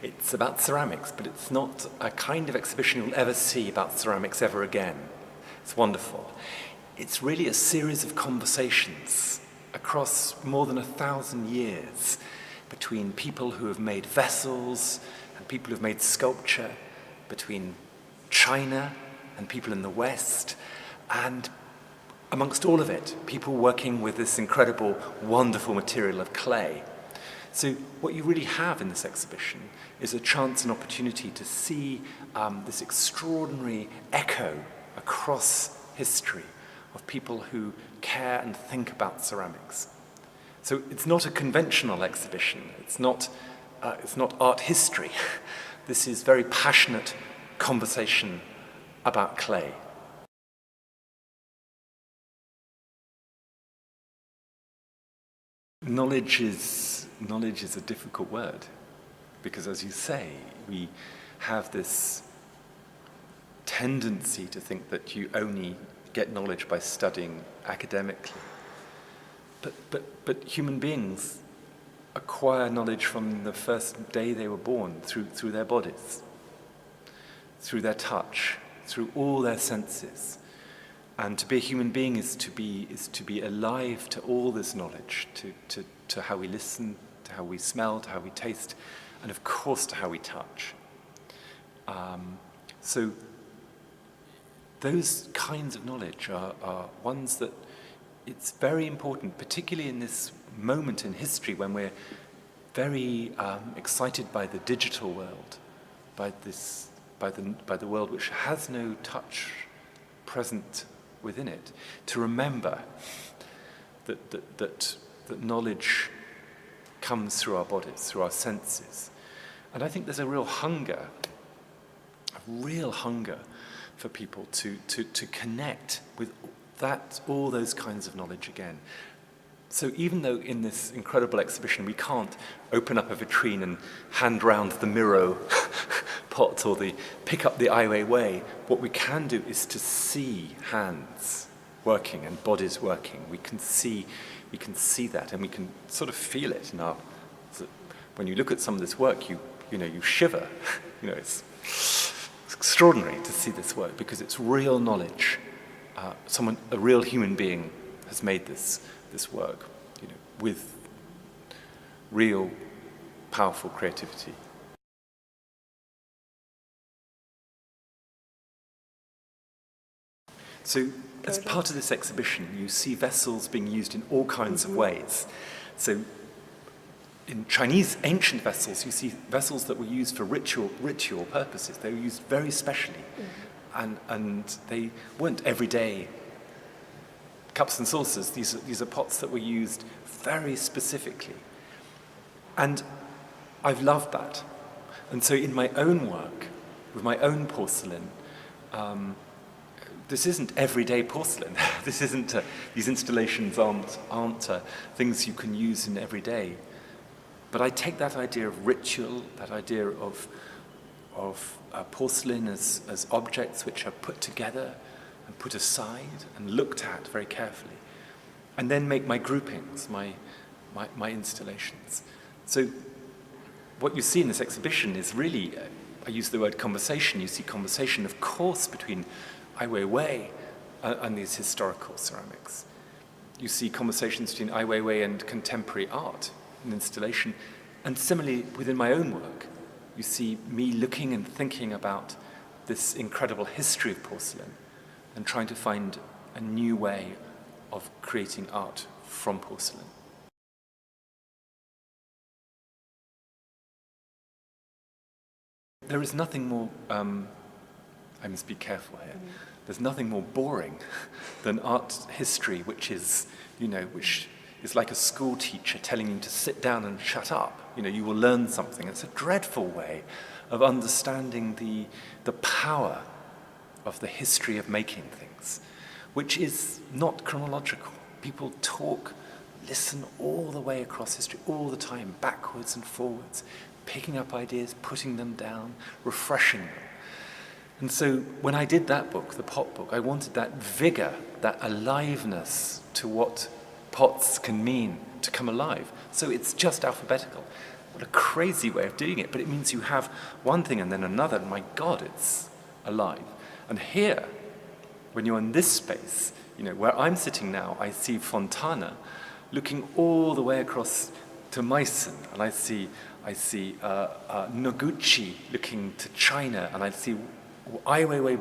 It's about ceramics, but it's not a kind of exhibition you'll ever see about ceramics ever again. It's wonderful. It's really a series of conversations across more than 1,000 years between people who have made vessels and people who have made sculpture, between China and people in the West, and amongst all of it, people working with this incredible, wonderful material of clay. So what you really have in this exhibition is a chance and opportunity to see this extraordinary echo across history of people who care and think about ceramics. So it's not a conventional exhibition. It's not art history. This is very passionate conversation about clay. Knowledge is a difficult word because, as you say, we have this tendency to think that you only get knowledge by studying academically. But human beings acquire knowledge from the first day they were born through their bodies, through their touch, through all their senses. And to be a human being is to be alive to all this knowledge, to how we listen, to how we smell, to how we taste, and of course to how we touch. So those kinds of knowledge are ones that it's very important, particularly in this moment in history when we're very excited by the digital world, by the world which has no touch present within it, to remember that knowledge comes through our bodies, through our senses. And I think there's a real hunger for people to connect with all those kinds of knowledge again. So even though in this incredible exhibition we can't open up a vitrine and hand round the Miro pot or pick up the Weiwei, what we can do is to see hands working and bodies working. We can see that, and we can sort of feel it in our. When you look at some of this work, you shiver. It's extraordinary to see this work because it's real knowledge. A real human being has made this work, with real powerful creativity. So as part of this exhibition, you see vessels being used in all kinds of ways. So in Chinese ancient vessels, you see vessels that were used for ritual purposes. They were used very specially. And they weren't everyday cups and saucers. These are pots that were used very specifically. And I've loved that. And so in my own work, with my own porcelain, this isn't everyday porcelain. This isn't, these installations aren't things you can use in every day. But I take that idea of ritual, that idea of porcelain as objects which are put together and put aside and looked at very carefully, and then make my groupings, my installations. So what you see in this exhibition is really, I use the word conversation. You see conversation, of course, between Ai Weiwei and these historical ceramics. You see conversations between Ai Weiwei and contemporary art and installation. And similarly, within my own work, you see me looking and thinking about this incredible history of porcelain and trying to find a new way of creating art from porcelain. There is nothing more, I must be careful here, there's nothing more boring than art history, which is like a school teacher telling you to sit down and shut up. You will learn something. It's a dreadful way of understanding the power of the history of making things, which is not chronological. People talk, listen all the way across history, all the time, backwards and forwards, picking up ideas, putting them down, refreshing them. And so when I did that book, the pot book, I wanted that vigor, that aliveness to what pots can mean to come alive. So it's just alphabetical. what a crazy way of doing it, but it means you have one thing and then another, and my God, it's alive. And here, when you're in this space, where I'm sitting now, I see Fontana looking all the way across to Meissen, and I see Noguchi looking to China, and I see Ai Weiwei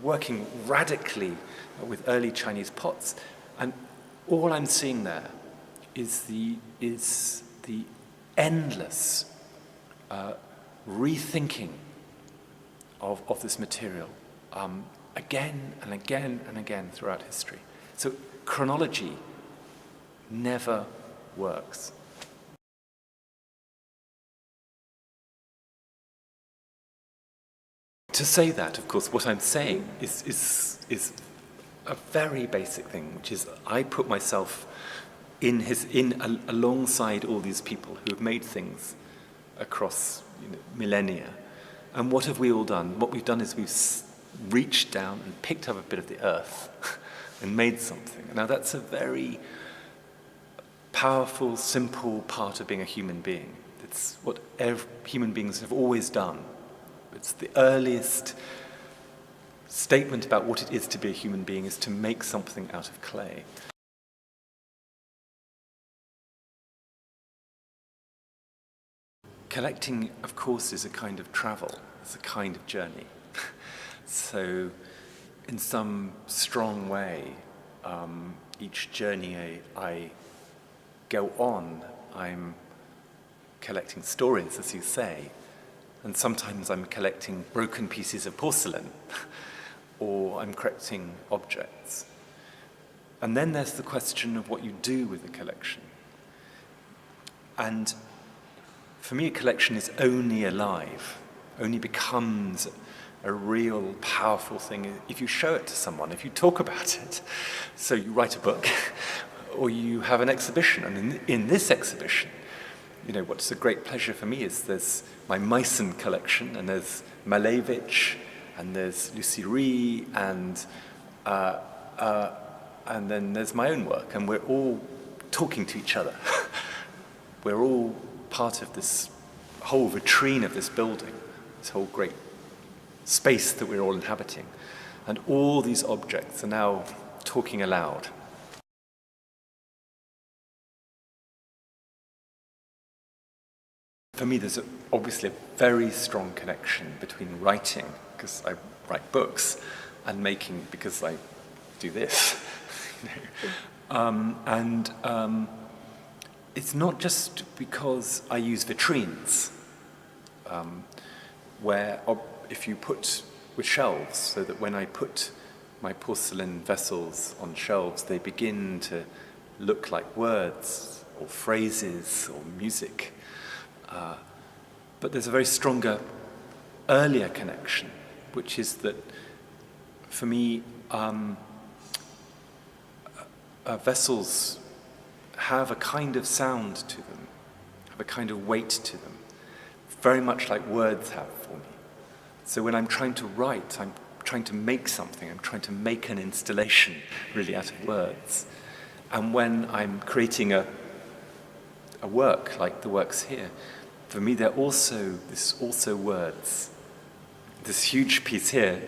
working radically with early Chinese pots, and all I'm seeing there is the endless rethinking of this material again and again and again throughout history. So chronology never works. To say that, of course, what I'm saying is a very basic thing, which is I put myself alongside all these people who have made things across millennia. And what have we all done? What we've done is we've reached down and picked up a bit of the earth and made something. Now that's a very powerful, simple part of being a human being. It's what human beings have always done. It's the earliest statement about what it is to be a human being is to make something out of clay. Collecting, of course, is a kind of travel. It's a kind of journey. So, in some strong way, each journey I go on, I'm collecting stories, as you say, and sometimes I'm collecting broken pieces of porcelain, or I'm collecting objects. And then there's the question of what you do with the collection. And for me, a collection is only alive, only becomes a real powerful thing if you show it to someone, if you talk about it. So you write a book, or you have an exhibition, and in this exhibition, what's a great pleasure for me is there's my Meissen collection, and there's Malevich, and there's Lucy Ree, and then there's my own work, and we're all talking to each other. We're all part of this whole vitrine of this building, this whole great space that we're all inhabiting. And all these objects are now talking aloud. For me, there's obviously a very strong connection between writing, because I write books, and making, because I do this. It's not just because I use vitrines, where if you put with shelves, so that when I put my porcelain vessels on shelves, they begin to look like words or phrases or music. But there's a very stronger, earlier connection, which is that for me, vessels have a kind of sound to them, have a kind of weight to them, very much like words have for me. So when I'm trying to write, I'm trying to make something, I'm trying to make an installation really out of words. And when I'm creating a work like the works here, for me they're also words. This huge piece here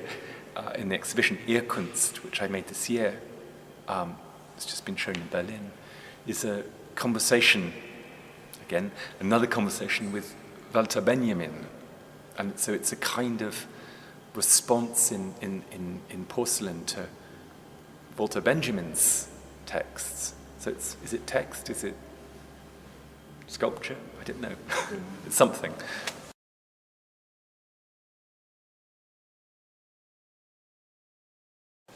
in the exhibition, Kunst, which I made this year, it's just been shown in Berlin, is a conversation, again, another conversation with Walter Benjamin. And so it's a kind of response in porcelain to Walter Benjamin's texts. So is it text? Is it sculpture? I don't know. It's something.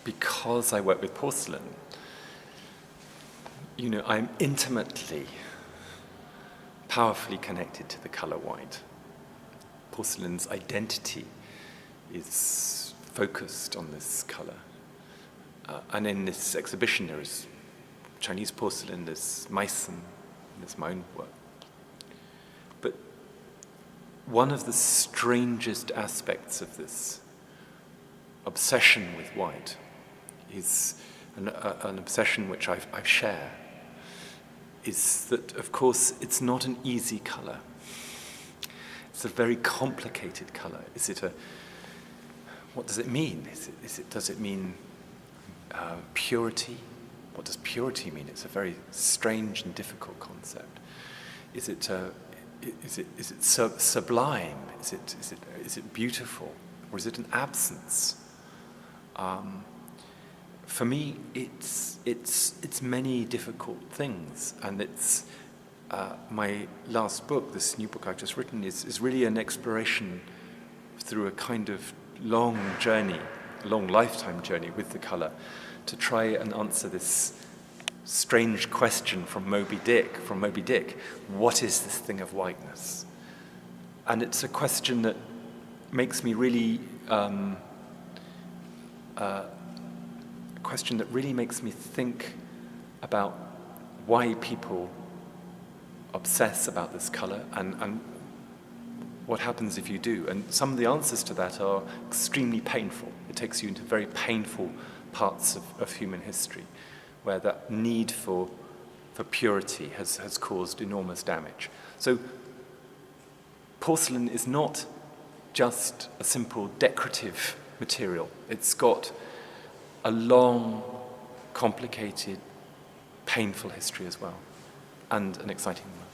Because I work with porcelain, I'm intimately, powerfully connected to the color white. Porcelain's identity is focused on this color. And in this exhibition, there is Chinese porcelain, there's Meissen, there's my own work. But one of the strangest aspects of this obsession with white is an obsession which I share, is that, of course, it's not an easy colour. It's a very complicated colour. What does it mean? Does it mean purity? What does purity mean? It's a very strange and difficult concept. Is it sublime? Is it beautiful, or is it an absence? For me, it's many difficult things, and it's my last book, this new book I've just written, is really an exploration through a kind of long lifetime journey with the colour, to try and answer this strange question from Moby Dick. What is this thing of whiteness? And it's a question that makes me really think about why people obsess about this colour and what happens if you do. And some of the answers to that are extremely painful. It takes you into very painful parts of human history, where that need for purity has caused enormous damage. So porcelain is not just a simple decorative material. It's got a long, complicated, painful history as well, and an exciting one.